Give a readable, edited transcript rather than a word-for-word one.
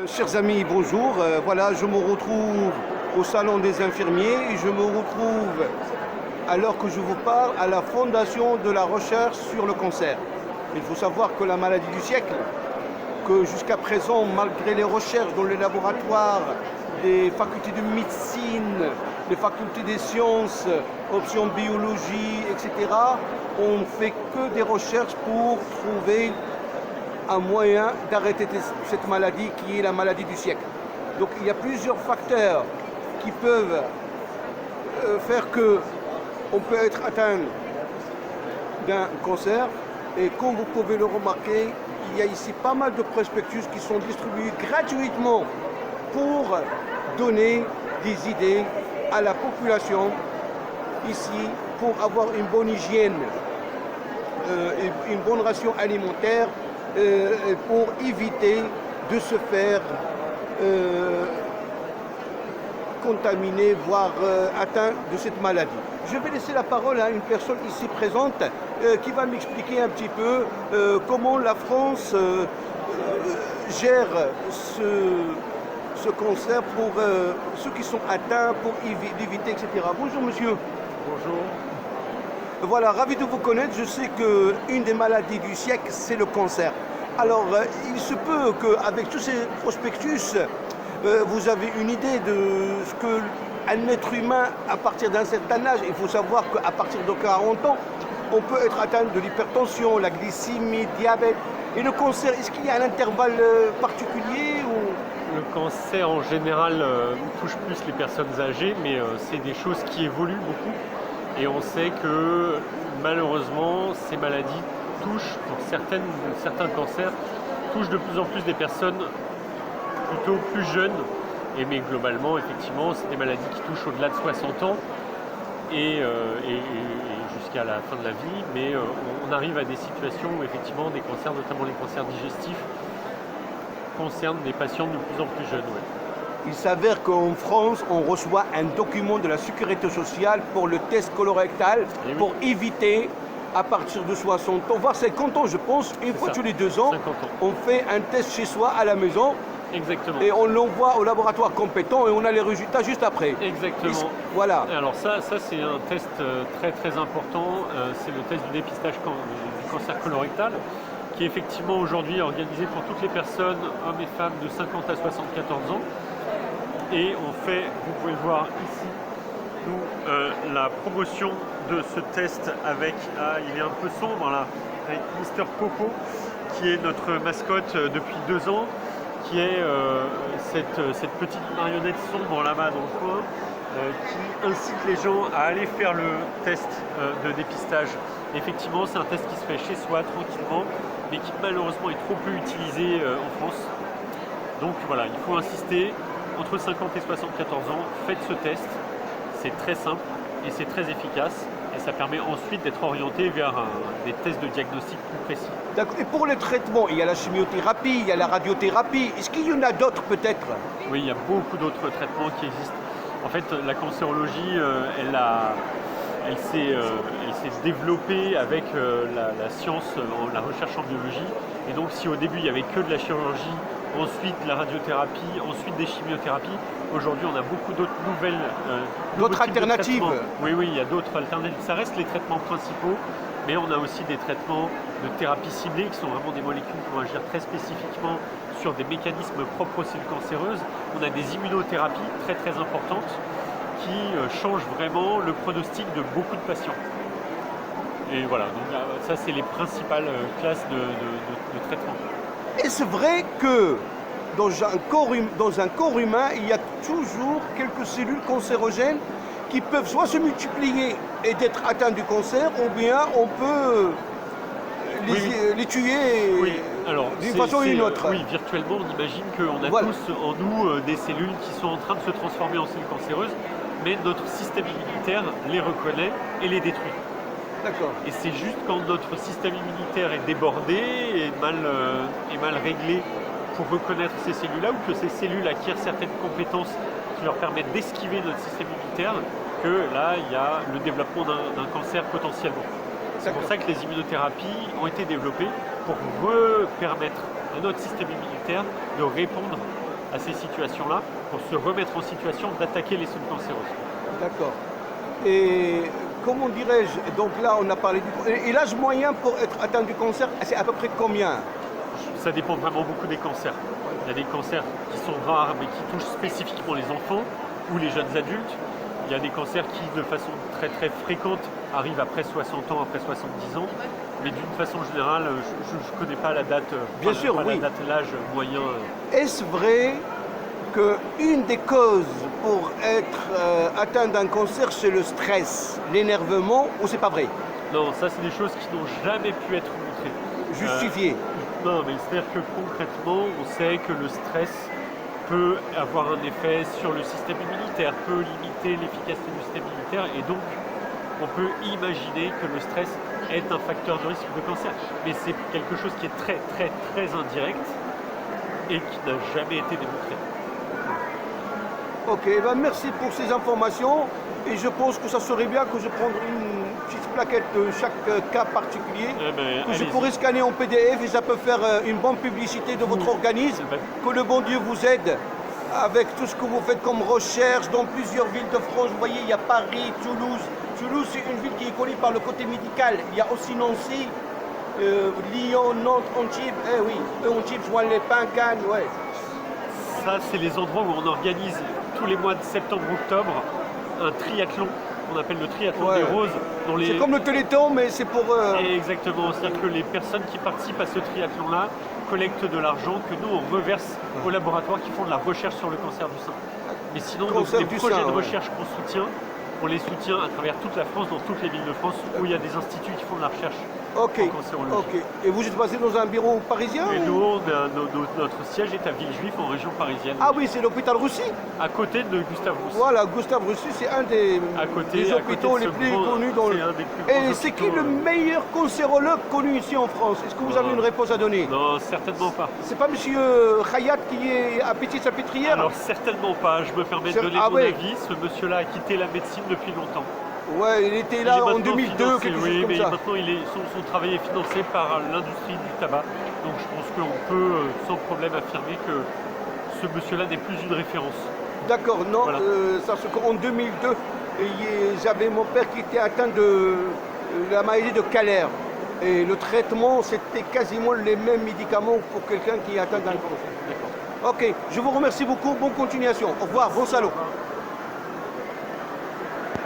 Chers amis, bonjour. Voilà, je me retrouve au Salon des infirmiers et je me retrouve, alors que je vous parle, à la Fondation de la recherche sur le cancer. Il faut savoir que la maladie du siècle, que jusqu'à présent, malgré les recherches dans les laboratoires des facultés de médecine, des facultés des sciences, options biologie, etc., on ne fait que des recherches pour trouver un moyen d'arrêter cette maladie qui est la maladie du siècle. Donc il y a plusieurs facteurs qui peuvent faire qu'on peut être atteint d'un cancer. Et comme vous pouvez le remarquer, il y a ici pas mal de prospectus qui sont distribués gratuitement pour donner des idées à la population ici pour avoir une bonne hygiène, une bonne ration alimentaire, pour éviter de se faire contaminer, voire atteint de cette maladie. Je vais laisser la parole à une personne ici présente qui va m'expliquer un petit peu comment la France gère ce cancer pour ceux qui sont atteints, pour l'éviter, etc. Bonjour monsieur. Bonjour. Voilà, ravi de vous connaître. Je sais qu'une des maladies du siècle, c'est le cancer. Alors, il se peut qu'avec tous ces prospectus, vous avez une idée de ce qu'un être humain, à partir d'un certain âge, il faut savoir qu'à partir de 40 ans, on peut être atteint de l'hypertension, la glycémie, diabète. Et le cancer, est-ce qu'il y a un intervalle particulier ou... Le cancer, en général, touche plus les personnes âgées, mais c'est des choses qui évoluent beaucoup. Et on sait que malheureusement, ces maladies touchent, pour certains cancers, touchent de plus en plus des personnes plutôt plus jeunes. Mais globalement, effectivement, c'est des maladies qui touchent au-delà de 60 ans et jusqu'à la fin de la vie. Mais on arrive à des situations où effectivement des cancers, notamment les cancers digestifs, concernent des patients de plus en plus jeunes. Ouais. Il s'avère qu'en France, on reçoit un document de la Sécurité sociale pour le test colorectal pour éviter, à partir de 60 ans, voire 50 ans, je pense, une fois tous les 2 ans, on fait un test chez soi à la maison. Exactement. Et on l'envoie au laboratoire compétent et on a les résultats juste après. Exactement. Voilà. Alors ça c'est un test très très important. C'est le test du dépistage du cancer colorectal, qui est effectivement aujourd'hui organisé pour toutes les personnes, hommes et femmes de 50 à 74 ans. Et on fait, vous pouvez le voir ici, nous, la promotion de ce test avec, il est un peu sombre là, avec Mister Popo, qui est notre mascotte depuis 2 ans, qui est cette petite marionnette sombre là-bas dans le coin, qui incite les gens à aller faire le test de dépistage. Effectivement, c'est un test qui se fait chez soi tranquillement, mais qui malheureusement est trop peu utilisé en France. Donc voilà, il faut insister. Entre 50 et 74 ans, faites ce test, c'est très simple et c'est très efficace et ça permet ensuite d'être orienté vers des tests de diagnostic plus précis. D'accord. Et pour les traitements, il y a la chimiothérapie, il y a la radiothérapie, est-ce qu'il y en a d'autres peut-être? Oui, il y a beaucoup d'autres traitements qui existent. En fait, la cancérologie, elle s'est développée avec la science, la recherche en biologie. Et donc si au début il n'y avait que de la chirurgie, ensuite la radiothérapie, ensuite des chimiothérapies, aujourd'hui on a beaucoup d'autres d'autres alternatives. Oui, il y a d'autres alternatives. Ça reste les traitements principaux, mais on a aussi des traitements de thérapie ciblée qui sont vraiment des molécules qui vont agir très spécifiquement sur des mécanismes propres aux cellules cancéreuses. On a des immunothérapies très très importantes qui changent vraiment le pronostic de beaucoup de patients. Et voilà, donc ça c'est les principales classes de traitement. Est-ce vrai que dans un corps humain, il y a toujours quelques cellules cancérogènes qui peuvent soit se multiplier et d'être atteintes du cancer, ou bien on peut les tuer d'une façon ou d'une autre? Oui, virtuellement, on imagine qu'on a tous en nous des cellules qui sont en train de se transformer en cellules cancéreuses, mais notre système immunitaire les reconnaît et les détruit. D'accord. Et c'est juste quand notre système immunitaire est débordé et mal réglé pour reconnaître ces cellules-là, ou que ces cellules acquièrent certaines compétences qui leur permettent d'esquiver notre système immunitaire, que là, il y a le développement d'un cancer potentiellement. C'est pour ça que les immunothérapies ont été développées pour permettre à notre système immunitaire de répondre à ces situations-là pour se remettre en situation d'attaquer les cellules cancéreuses. D'accord. Et comment dirais-je, donc là on a parlé du... Et l'âge moyen pour être atteint du cancer, c'est à peu près combien? Ça dépend vraiment beaucoup des cancers. Il y a des cancers qui sont rares mais qui touchent spécifiquement les enfants ou les jeunes adultes. Il y a des cancers qui, de façon très très fréquente, arrivent après 60 ans, après 70 ans. Mais d'une façon générale, je ne connais pas la date, Bien sûr, oui. la date, l'âge moyen. Est-ce vrai qu'une des causes pour être atteint d'un cancer, c'est le stress, l'énervement, ou c'est pas vrai? Non, ça c'est des choses qui n'ont jamais pu être montrées. Justifié. Non, mais c'est-à-dire que concrètement, on sait que le stress peut avoir un effet sur le système immunitaire, peut limiter l'efficacité du système immunitaire, et donc on peut imaginer que le stress est un facteur de risque de cancer. Mais c'est quelque chose qui est très très très indirect et qui n'a jamais été démontré. Ok, ben merci pour ces informations. Et je pense que ça serait bien que je prendrais une petite plaquette de chaque cas particulier, que je pourrais scanner en PDF et ça peut faire une bonne publicité de votre organisme. Que le bon Dieu vous aide avec tout ce que vous faites comme recherche dans plusieurs villes de France. Vous voyez, il y a Paris, Toulouse. Toulouse, c'est une ville qui est connue par le côté médical. Il y a aussi Nancy, Lyon, Nantes, Antibes. Eh oui, Antibes, Joinles-les-Pins, Cannes, ouais. Ça, c'est les endroits où on organise tous les mois de septembre-octobre un triathlon, qu'on appelle le triathlon des roses. C'est comme le Téléthon, mais c'est pour... Exactement, c'est-à-dire que les personnes qui participent à ce triathlon-là collectent de l'argent que nous, on reverse aux laboratoires qui font de la recherche sur le cancer du sein. Mais sinon, donc, les projets de recherche qu'on soutient, on les soutient à travers toute la France, dans toutes les villes de France, où il y a des instituts qui font de la recherche en cancérologie. Ok. Et vous êtes basé dans un bureau parisien? Et nous, notre siège est à Villejuif, en région parisienne. Ah oui, c'est l'hôpital Roussy? À côté de Gustave Roussy. Voilà, Gustave Roussy, c'est un des hôpitaux les plus connus dans le... Et c'est qui le meilleur cancérologue connu ici en France? Est-ce que vous avez une réponse à donner? Non, certainement pas. C'est pas monsieur Khayat qui est à Petit-Salpêtrière? Alors certainement pas, je me permets de donner mon avis. Ce monsieur-là a quitté la médecine depuis longtemps. Ouais, il était là en 2002, quelque chose comme ça. Maintenant, son travail est financé par l'industrie du tabac. Donc je pense qu'on peut sans problème affirmer que ce monsieur-là n'est plus une référence. D'accord, non, voilà. En 2002, j'avais mon père qui était atteint de la maladie de Calère. Et le traitement, c'était quasiment les mêmes médicaments pour quelqu'un qui est atteint d'un cancer. Ok, je vous remercie beaucoup, bonne continuation. Au revoir, bon salaud.